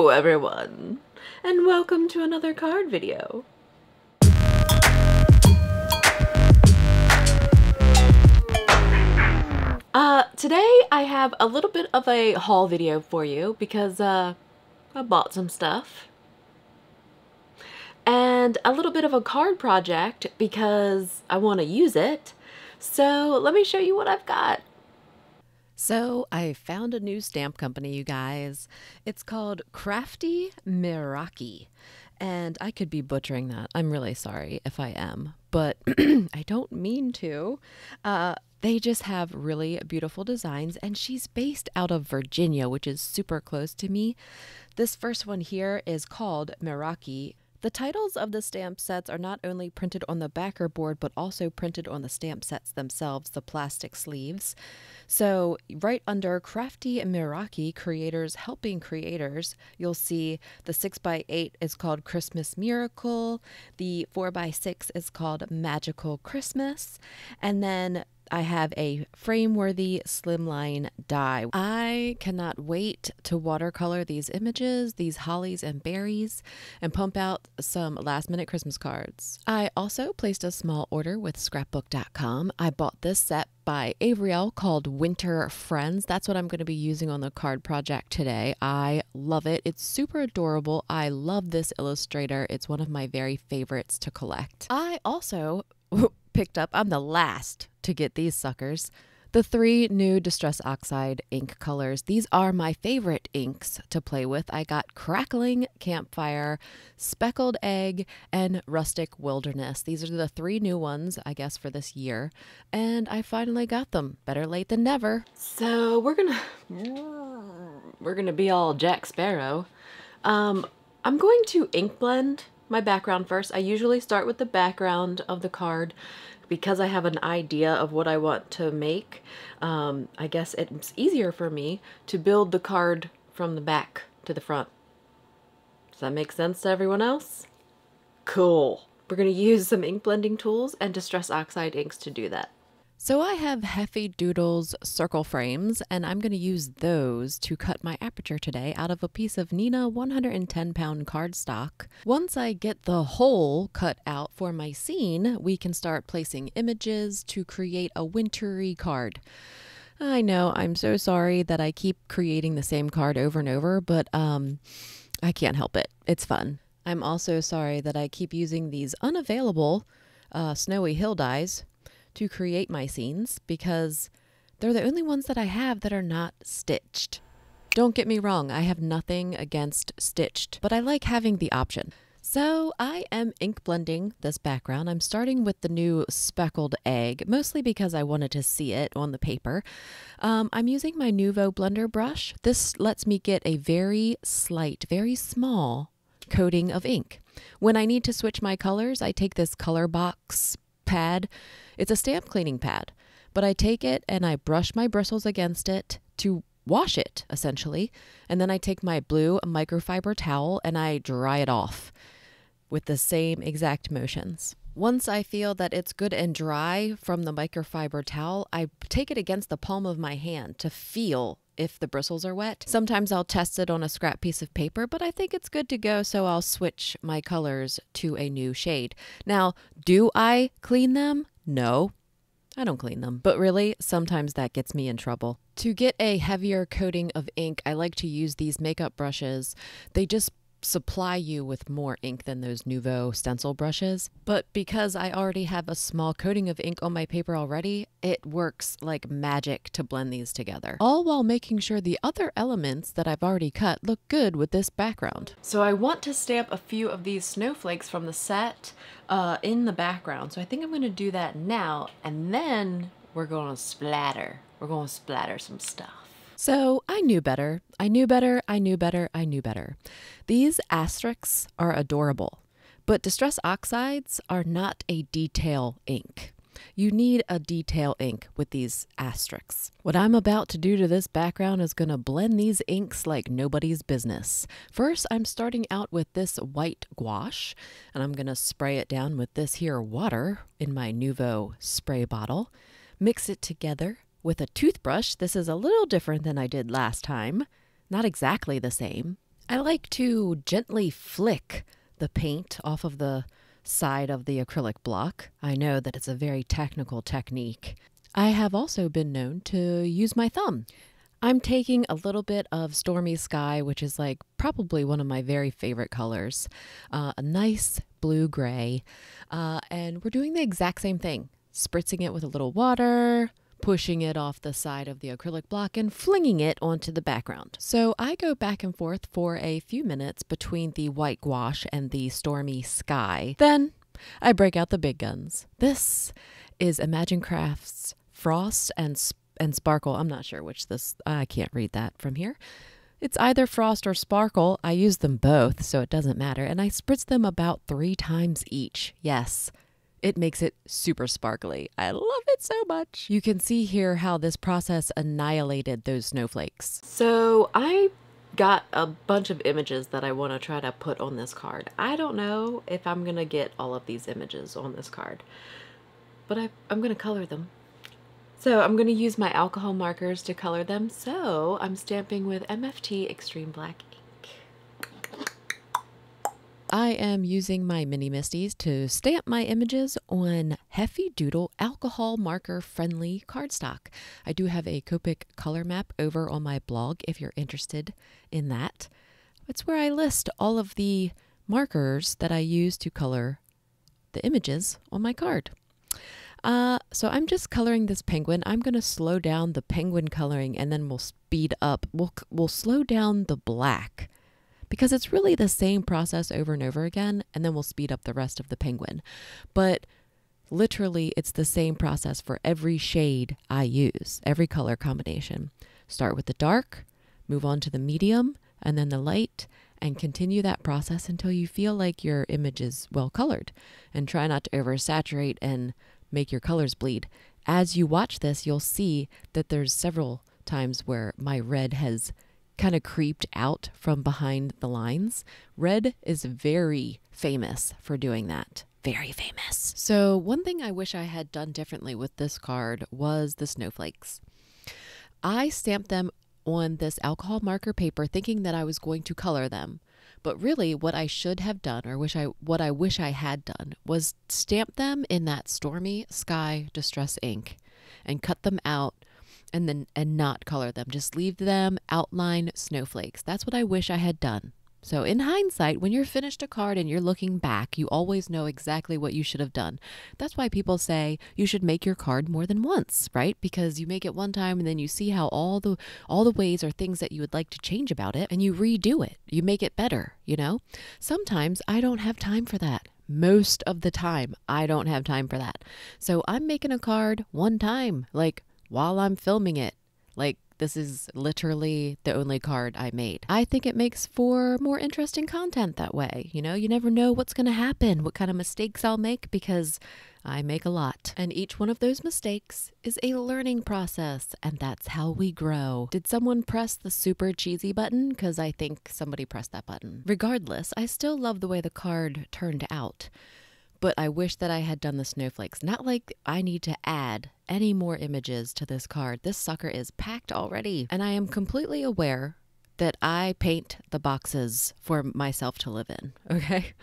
Hello everyone, and welcome to another card video. Today I have a little bit of a haul video for you because I bought some stuff. And a little bit of a card project because I want to use it. So let me show you what I've got. So I found a new stamp company, you guys. It's called Crafty Meraki. And I could be butchering that. I'm really sorry if I am, but I don't mean to. They just have really beautiful designs, and she's based out of Virginia, which is super close to me. This first one here is called Meraki. The titles of the stamp sets are not only printed on the backer board, but also printed on the stamp sets themselves, the plastic sleeves. So right under Crafty Meraki, Creators Helping Creators, you'll see the 6x8 is called Christmas Miracle, the 4x6 is called Magical Christmas, and then I have a frame-worthy slimline die. I cannot wait to watercolor these images, these hollies and berries, and pump out some last-minute Christmas cards. I also placed a small order with scrapbook.com. I bought this set by Avery Elle called Winter Friends. That's what I'm going to be using on the card project today. I love it. It's super adorable. I love this illustrator. It's one of my very favorites to collect. I also picked up, I'm the last to get these suckers, the 3 new Distress Oxide ink colors. These are my favorite inks to play with. I got Crackling, Campfire, Speckled Egg, and Rustic Wilderness. These are the 3 new ones, I guess, for this year. And I finally got them. Better late than never. So we're gonna be all Jack Sparrow. I'm going to ink blend my background first. I usually start with the background of the card because I have an idea of what I want to make. I guess it's easier for me to build the card from the back to the front. Does that make sense to everyone else? Cool. We're going to use some ink blending tools and Distress Oxide inks to do that. So I have Heffy Doodle's circle frames, and I'm going to use those to cut my aperture today out of a piece of Neenah 110-pound cardstock. Once I get the hole cut out for my scene, we can start placing images to create a wintry card. I know, I'm so sorry that I keep creating the same card over and over, but I can't help it. It's fun. I'm also sorry that I keep using these unavailable snowy hill dies to create my scenes because they're the only ones that I have that are not stitched. Don't get me wrong, I have nothing against stitched, but I like having the option. So I am ink blending this background. I'm starting with the new Speckled Egg, mostly because I wanted to see it on the paper. I'm using my Nuvo blender brush. This lets me get a very slight, very small coating of ink. When I need to switch my colors, I take this color box pad. It's a stamp cleaning pad, but I take it and I brush my bristles against it to wash it, essentially. And then I take my blue microfiber towel and I dry it off with the same exact motions. Once I feel that it's good and dry from the microfiber towel, I take it against the palm of my hand to feel if the bristles are wet. Sometimes I'll test it on a scrap piece of paper, but I think it's good to go, so I'll switch my colors to a new shade. Now, do I clean them? No, I don't clean them. But really, sometimes that gets me in trouble. To get a heavier coating of ink, I like to use these makeup brushes. They just supply you with more ink than those Nuvo stencil brushes, but because I already have a small coating of ink on my paper already, it works like magic to blend these together, all while making sure the other elements that I've already cut look good with this background. So I want to stamp a few of these snowflakes from the set in the background, so I think I'm going to do that now, and then we're going to splatter. We're going to splatter some stuff. So I knew better. I knew better. I knew better. I knew better. These asterisks are adorable, but Distress Oxides are not a detail ink. You need a detail ink with these asterisks. What I'm about to do to this background is going to blend these inks like nobody's business. First, I'm starting out with this white gouache, and I'm going to spray it down with this here water in my Nuvo spray bottle. Mix it together with a toothbrush. This is a little different than I did last time. Not exactly the same. I like to gently flick the paint off of the side of the acrylic block. I know that it's a very technical technique. I have also been known to use my thumb. I'm taking a little bit of Stormy Sky, which is like probably one of my very favorite colors, a nice blue-gray, and we're doing the exact same thing, spritzing it with a little water, pushing it off the side of the acrylic block, and flinging it onto the background. So I go back and forth for a few minutes between the white gouache and the Stormy Sky. Then I break out the big guns. This is Imagine Crafts Frost and Sparkle. I'm not sure which this, I can't read that from here. It's either Frost or Sparkle. I use them both, so it doesn't matter. And I spritz them about 3 times each. Yes, it makes it super sparkly. I love it so much. You can see here how this process annihilated those snowflakes. So I got a bunch of images that I want to try to put on this card. I don't know if I'm going to get all of these images on this card, but I'm going to color them. So I'm going to use my alcohol markers to color them. So I'm stamping with MFT Extreme Black ink. I am using my Mini Misties to stamp my images on Heffy Doodle alcohol marker friendly cardstock. I do have a Copic color map over on my blog if you're interested in that. It's where I list all of the markers that I use to color the images on my card. So I'm just coloring this penguin. I'm going to slow down the penguin coloring and then we'll speed up. We'll slow down the black because it's really the same process over and over again, and then we'll speed up the rest of the penguin. But literally it's the same process for every shade I use, every color combination. Start with the dark, move on to the medium, and then the light, and continue that process until you feel like your image is well colored. And try not to oversaturate and make your colors bleed. As you watch this, you'll see that there's several times where my red has kind of creeped out from behind the lines. Red is very famous for doing that. Very famous. So one thing I wish I had done differently with this card was the snowflakes. I stamped them on this alcohol marker paper thinking that I was going to color them. But really what I should have done, or what I wish I had done, was stamp them in that Stormy Sky Distress ink and cut them out and not color them. Just leave them outline snowflakes. That's what I wish I had done. So in hindsight, when you're finished a card and you're looking back, you always know exactly what you should have done. That's why people say you should make your card more than once, right? Because you make it one time and then you see how all the ways or things that you would like to change about it, and you redo it. You make it better, you know? Sometimes I don't have time for that. Most of the time, I don't have time for that. So I'm making a card one time, like while I'm filming it. Like, this is literally the only card I made. I think it makes for more interesting content that way. You know, you never know what's going to happen, what kind of mistakes I'll make, because I make a lot. And each one of those mistakes is a learning process, and that's how we grow. Did someone press the super cheesy button? Because I think somebody pressed that button. Regardless, I still love the way the card turned out. But I wish that I had done the snowflakes. Not like I need to add any more images to this card. This sucker is packed already. And I am completely aware that I paint the boxes for myself to live in, okay?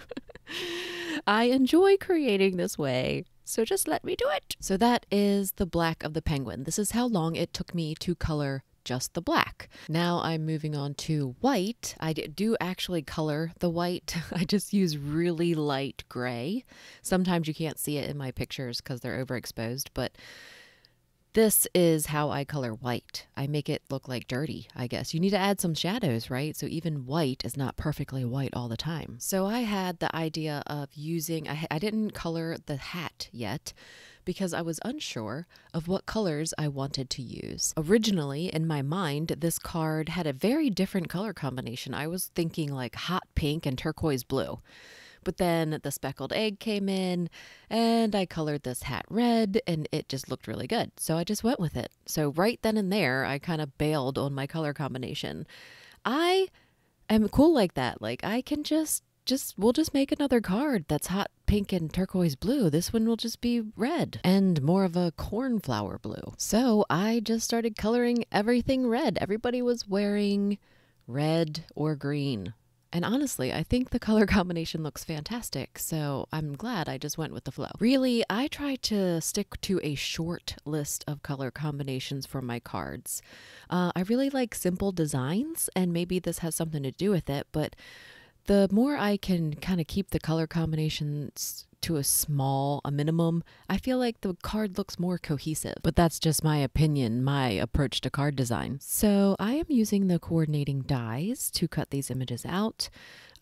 I enjoy creating this way, so just let me do it. So that is the black of the penguin. This is how long it took me to color just the black. Now I'm moving on to white. I do actually color the white. I just use really light gray. Sometimes you can't see it in my pictures because they're overexposed, but this is how I color white. I make it look like dirty, I guess. You need to add some shadows, right? So even white is not perfectly white all the time. So I had the idea of using, I didn't color the hat yet, because I was unsure of what colors I wanted to use. Originally, in my mind, this card had a very different color combination. I was thinking like hot pink and turquoise blue. But then the speckled egg came in and I colored this hat red and it just looked really good. So I just went with it. So right then and there, I kind of bailed on my color combination. I am cool like that. Like I can we'll just make another card that's hot pink and turquoise blue. This one will just be red and more of a cornflower blue. So I just started coloring everything red. Everybody was wearing red or green. And honestly, I think the color combination looks fantastic, so I'm glad I just went with the flow. Really, I try to stick to a short list of color combinations for my cards. I really like simple designs, and maybe this has something to do with it, but the more I can kind of keep the color combinations to a minimum, I feel like the card looks more cohesive. But that's just my opinion, my approach to card design. So I am using the coordinating dies to cut these images out.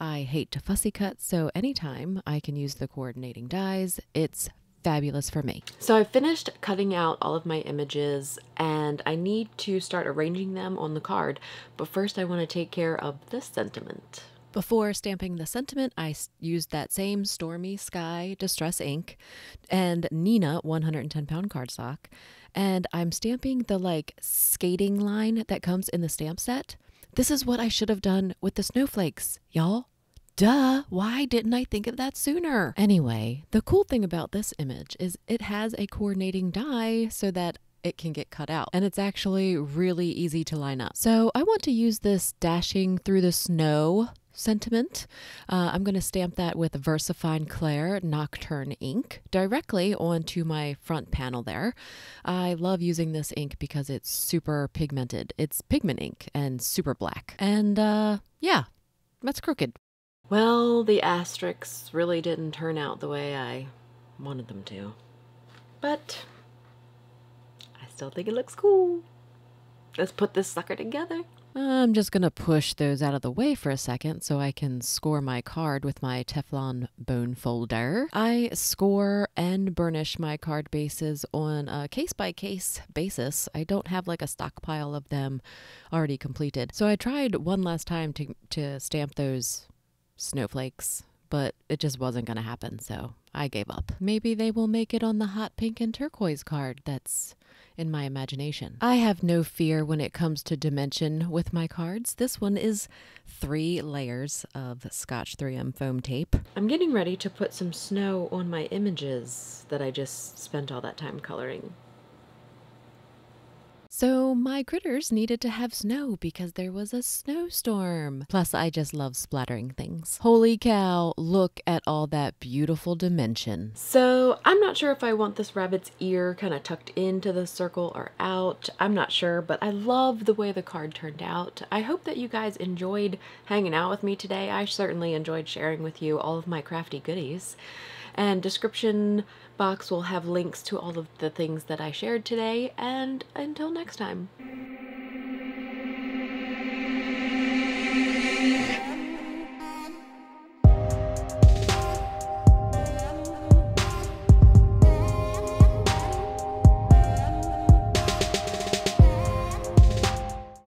I hate to fussy cut, so anytime I can use the coordinating dies, it's fabulous for me. So I finished cutting out all of my images and I need to start arranging them on the card, but first I want to take care of the sentiment. Before stamping the sentiment, I used that same Stormy Sky Distress ink and Neenah 110-pound cardstock, and I'm stamping the skating line that comes in the stamp set. This is what I should have done with the snowflakes, y'all. Duh, why didn't I think of that sooner? Anyway, the cool thing about this image is it has a coordinating die so that it can get cut out, and it's actually really easy to line up. So I want to use this dashing through the snow sentiment. I'm going to stamp that with VersaFine Clair Nocturne ink directly onto my front panel there. I love using this ink because it's super pigmented. It's pigment ink and super black. And yeah, that's crooked. Well, the asterisks really didn't turn out the way I wanted them to, but I still think it looks cool. Let's put this sucker together. I'm just going to push those out of the way for a second so I can score my card with my Teflon bone folder. I score and burnish my card bases on a case-by-case basis. I don't have a stockpile of them already completed. So I tried one last time to stamp those snowflakes, but it just wasn't going to happen, so I gave up. Maybe they will make it on the hot pink and turquoise card that's in my imagination. I have no fear when it comes to dimension with my cards. This one is 3 layers of Scotch 3M foam tape. I'm getting ready to put some snow on my images that I just spent all that time coloring. So my critters needed to have snow because there was a snowstorm. Plus, I just love splattering things. Holy cow, look at all that beautiful dimension. So I'm not sure if I want this rabbit's ear kind of tucked into the circle or out. I'm not sure, but I love the way the card turned out. I hope that you guys enjoyed hanging out with me today. I certainly enjoyed sharing with you all of my crafty goodies. And description box will have links to all of the things that I shared today, and until next time.